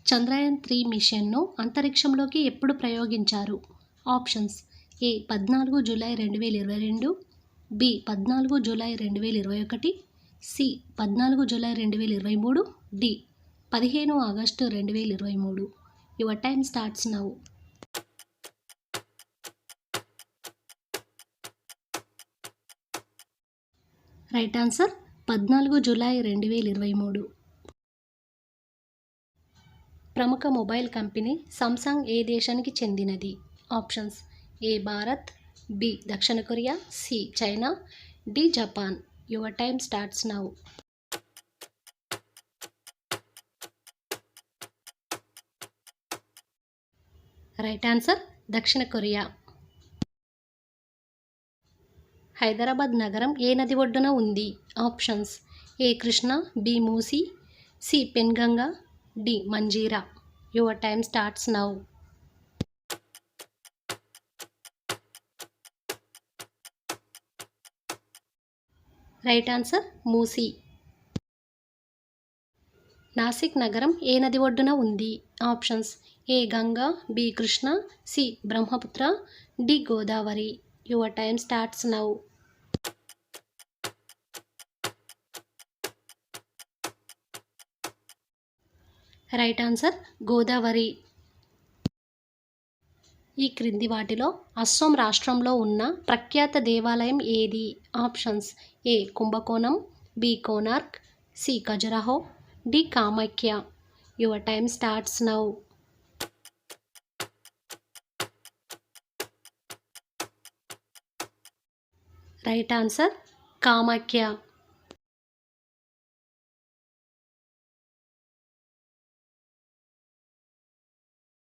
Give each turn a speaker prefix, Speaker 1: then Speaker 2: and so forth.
Speaker 1: చంద్రయాన్-3 మిషన్‌ను అంతరిక్షంలోకి ఎప్పుడు ప్రయోగించారు? Options: A. 14 July 2022, B. 14 July 2021, C. 14 July 2023, D. 15 August 2023. Your time starts now. Right answer 14 July 2023. ప్రముఖ mobile company Samsung ఏ దేశానికి చెందినది? Options: A. భారత్, బి. దక్షిణ Korea, C. China, D. Japan. Your time starts now. Right answer దక్షిణ Korea. Hyderabad నగరం ఏ నది ఒడ్డున ఉంది? Options: A. Krishna, B. Musi, C. Penganga, D. Manjira. Your time starts now. Right answer Musi. Nashik నగరం ఏ నది ఒడ్డున ఉంది? Options: A. Ganga, B. Krishna, C. Brahmaputra, D. Godavari. Your time starts now. Right answer Godavari. ఈ క్రింది వాటిలో అస్సోం రాష్ట్రంలో ఉన్న ప్రఖ్యాత దేవాలయం ఏది? Options: A. Kumbakonam, B. Konark, C. Khajuraho, D. Kamakhya. Your time starts now. Right answer Kamakhya.